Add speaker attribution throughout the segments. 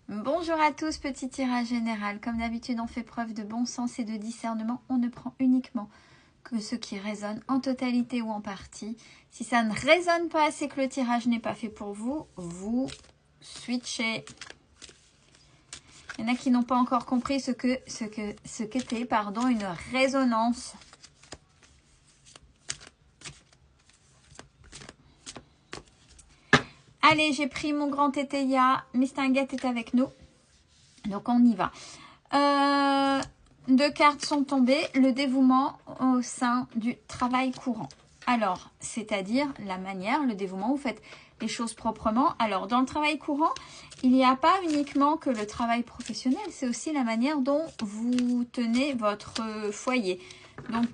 Speaker 1: Bonjour à tous, petit tirage général. Comme d'habitude, on fait preuve de bon sens et de discernement. On ne prend uniquement que ce qui résonne en totalité ou en partie. Si ça ne résonne pas, c'est que le tirage n'est pas fait pour vous. Vous switchez. Il y en a qui n'ont pas encore compris ce qu'était, une résonance. Allez, j'ai pris mon grand tétéia. Mistinguette est avec nous. Donc, on y va. Deux cartes sont tombées. Le dévouement au sein du travail courant. Alors, c'est-à-dire la manière, le dévouement, vous faites les choses proprement. Alors, dans le travail courant, il n'y a pas uniquement que le travail professionnel. C'est aussi la manière dont vous tenez votre foyer. Donc,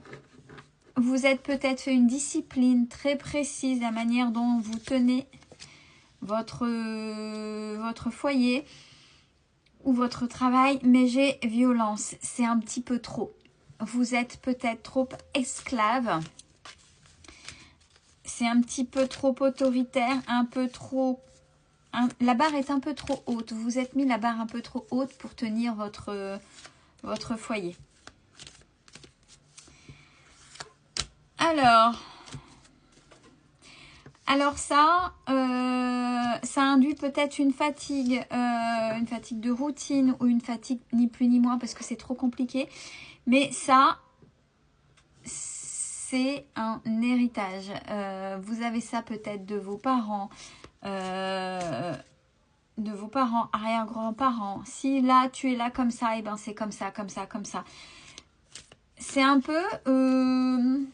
Speaker 1: vous êtes peut-être fait une discipline très précise, la manière dont vous tenez votre foyer ou votre travail, mais j'ai violence, c'est un petit peu trop. Vous êtes peut-être trop esclave, c'est un petit peu trop autoritaire, un peu trop... la barre est un peu trop haute, vous vous êtes mis la barre un peu trop haute pour tenir votre foyer. Alors ça induit peut-être une fatigue de routine ou une fatigue ni plus ni moins parce que c'est trop compliqué. Mais ça, c'est un héritage. Vous avez ça peut-être de vos parents, arrière-grands-parents. Si là, tu es là comme ça, et ben c'est comme ça, comme ça, comme ça. C'est un peu une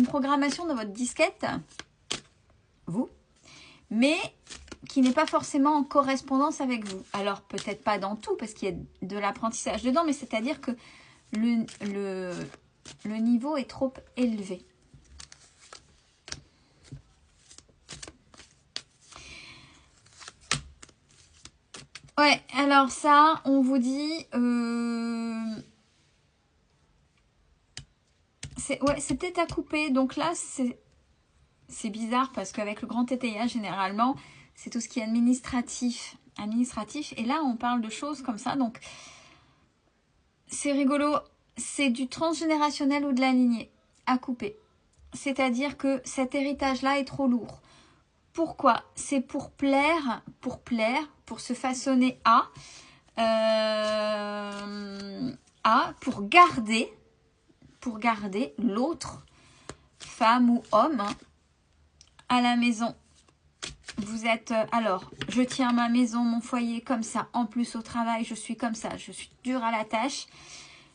Speaker 1: programmation de votre disquette, vous, mais qui n'est pas forcément en correspondance avec vous. Alors, peut-être pas dans tout, parce qu'il y a de l'apprentissage dedans, mais c'est-à-dire que le niveau est trop élevé. Ouais, alors ça, on vous dit... c'est peut-être à couper. Donc là, c'est bizarre parce qu'avec le grand TTIA, généralement, c'est tout ce qui est administratif. Et là, on parle de choses comme ça. Donc, c'est rigolo. C'est du transgénérationnel ou de la lignée à couper. C'est-à-dire que cet héritage-là est trop lourd. Pourquoi? C'est pour plaire, pour se façonner pour garder l'autre, femme ou homme, à la maison. Vous êtes, alors, je tiens ma maison, mon foyer comme ça. En plus, au travail, je suis comme ça. Je suis dure à la tâche.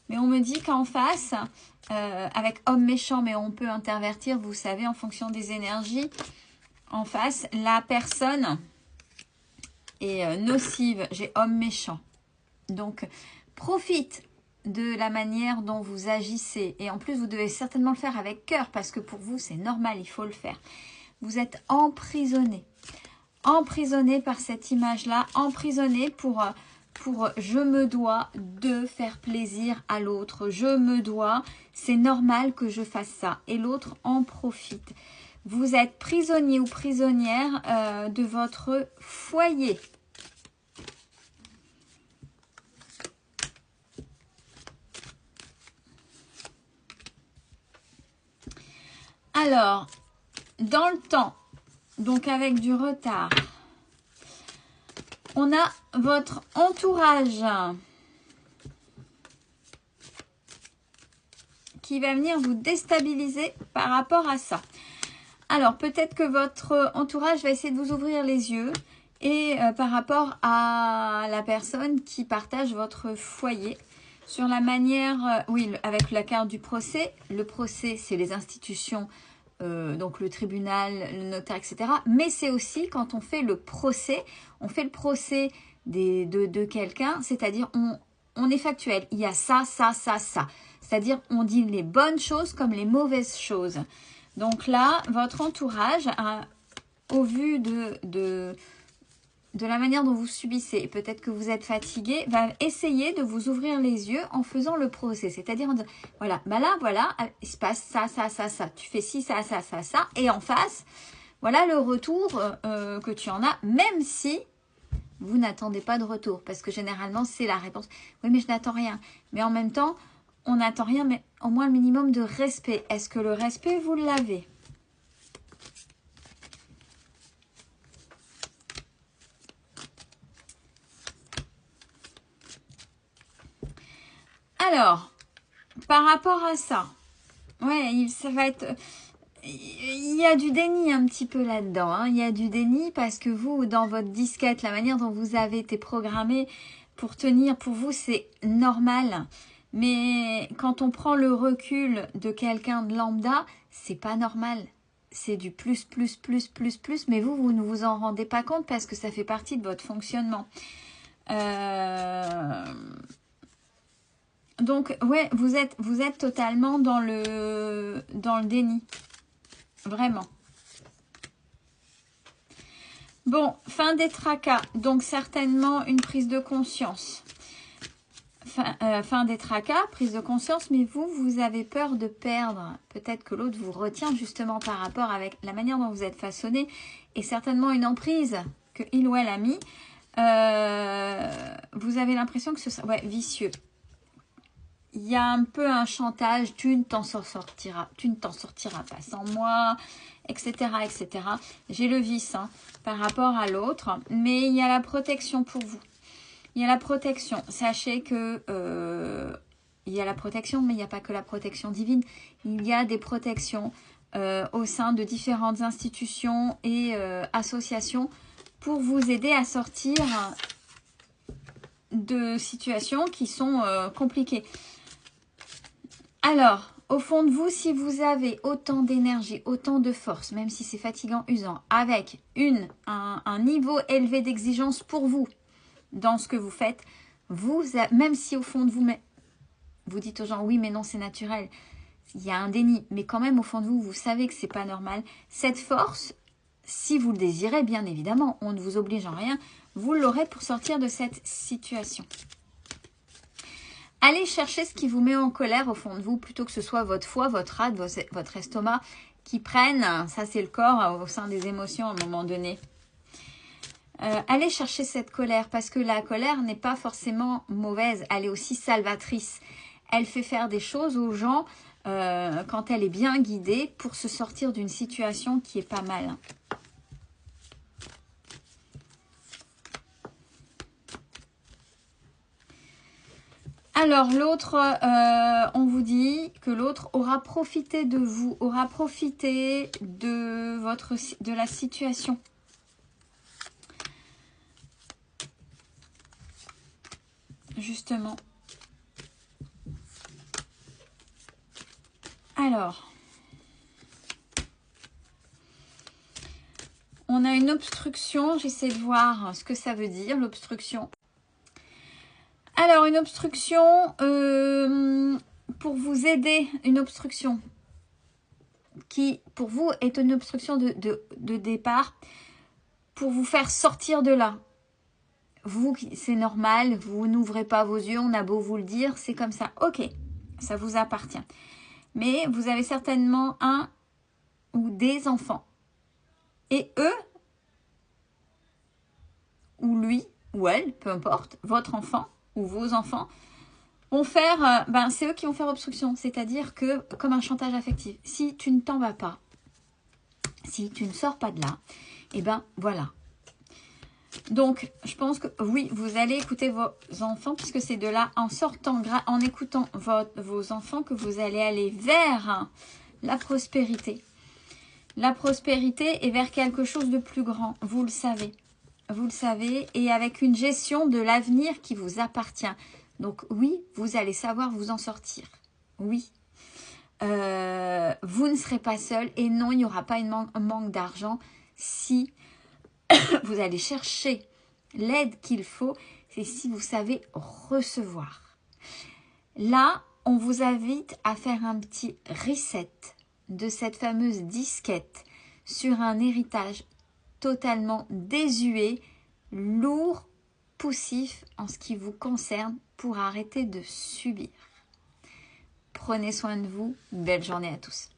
Speaker 1: Mais on me dit qu'en face, avec homme méchant, mais on peut intervertir, vous savez, en fonction des énergies. En face, la personne est nocive. J'ai homme méchant. Donc, profite de la manière dont vous agissez. Et en plus, vous devez certainement le faire avec cœur parce que pour vous, c'est normal, il faut le faire. Vous êtes emprisonné. Emprisonné par cette image-là. Emprisonné pour je me dois de faire plaisir à l'autre. Je me dois, c'est normal que je fasse ça. Et l'autre en profite. Vous êtes prisonnier ou prisonnière de votre foyer. Alors, dans le temps, donc avec du retard, on a votre entourage qui va venir vous déstabiliser par rapport à ça. Alors, peut-être que votre entourage va essayer de vous ouvrir les yeux et par rapport à la personne qui partage votre foyer sur la manière, oui, avec la carte du procès. Le procès, c'est les institutions, donc le tribunal, le notaire, etc. Mais c'est aussi quand on fait le procès de quelqu'un, c'est-à-dire on est factuel. Il y a ça, ça, ça, ça. C'est-à-dire on dit les bonnes choses comme les mauvaises choses. Donc là, votre entourage, au vu de la manière dont vous subissez, et peut-être que vous êtes fatigué, va essayer de vous ouvrir les yeux en faisant le procès. C'est-à-dire en disant, voilà, bah là, voilà, il se passe ça, ça, ça, ça. Tu fais ci, ça, ça, ça, ça. Et en face, voilà le retour que tu en as, même si vous n'attendez pas de retour. Parce que généralement, c'est la réponse. Oui, mais je n'attends rien. Mais en même temps, on n'attend rien, mais au moins le minimum de respect. Est-ce que le respect, vous l'avez? Alors, par rapport à ça, ouais, ça va être... Il y a du déni un petit peu là-dedans. Hein. Il y a du déni parce que vous, dans votre disquette, la manière dont vous avez été programmé pour tenir, pour vous, c'est normal. Mais quand on prend le recul de quelqu'un de lambda, c'est pas normal. C'est du plus, plus, plus, plus, plus. Mais vous, vous ne vous en rendez pas compte parce que ça fait partie de votre fonctionnement. Donc, ouais, vous êtes totalement dans le déni. Vraiment. Bon, fin des tracas. Donc, certainement une prise de conscience. Fin des tracas, prise de conscience, mais vous avez peur de perdre. Peut-être que l'autre vous retient justement par rapport avec la manière dont vous êtes façonné et certainement une emprise que il ou elle a mis. Vous avez l'impression que ce sera vicieux. Il y a un peu un chantage, tu ne t'en sortiras pas sans moi, etc. etc. J'ai le vice par rapport à l'autre, mais il y a la protection pour vous. Il y a la protection. Sachez que il y a la protection, mais il n'y a pas que la protection divine. Il y a des protections au sein de différentes institutions et associations pour vous aider à sortir de situations qui sont compliquées. Alors, au fond de vous, si vous avez autant d'énergie, autant de force, même si c'est fatigant, usant, avec un niveau élevé d'exigence pour vous, dans ce que vous faites, même si au fond de vous, vous dites aux gens, oui, mais non, c'est naturel. Il y a un déni, mais quand même, au fond de vous, vous savez que c'est pas normal. Cette force, si vous le désirez, bien évidemment, on ne vous oblige en rien, vous l'aurez pour sortir de cette situation. Allez chercher ce qui vous met en colère au fond de vous, plutôt que ce soit votre foie, votre rate, votre estomac qui prennent, ça c'est le corps au sein des émotions à un moment donné. Allez chercher cette colère, parce que la colère n'est pas forcément mauvaise, elle est aussi salvatrice. Elle fait faire des choses aux gens quand elle est bien guidée pour se sortir d'une situation qui est pas mal. Alors l'autre, on vous dit que l'autre aura profité de vous, aura profité de la situation. Justement. Alors, on a une obstruction, j'essaie de voir ce que ça veut dire, l'obstruction. Alors, une obstruction, pour vous aider, une obstruction qui, pour vous, est une obstruction de départ pour vous faire sortir de là. Vous, c'est normal, vous n'ouvrez pas vos yeux, on a beau vous le dire, c'est comme ça. Ok, ça vous appartient. Mais vous avez certainement un ou des enfants. Et eux, ou lui, ou elle, peu importe, votre enfant ou vos enfants, vont faire, c'est eux qui vont faire obstruction. C'est-à-dire que, comme un chantage affectif, si tu ne t'en vas pas, si tu ne sors pas de là, et voilà. Donc, je pense que oui, vous allez écouter vos enfants, puisque c'est de là, en sortant, en écoutant vos enfants, que vous allez aller vers la prospérité. La prospérité est vers quelque chose de plus grand, vous le savez. Vous le savez, et avec une gestion de l'avenir qui vous appartient. Donc oui, vous allez savoir vous en sortir. Oui. Vous ne serez pas seul, et non, il n'y aura pas un manque d'argent si vous allez chercher l'aide qu'il faut, c'est si vous savez recevoir. Là, on vous invite à faire un petit reset de cette fameuse disquette sur un héritage totalement désuet, lourd, poussif en ce qui vous concerne pour arrêter de subir. Prenez soin de vous. Belle journée à tous.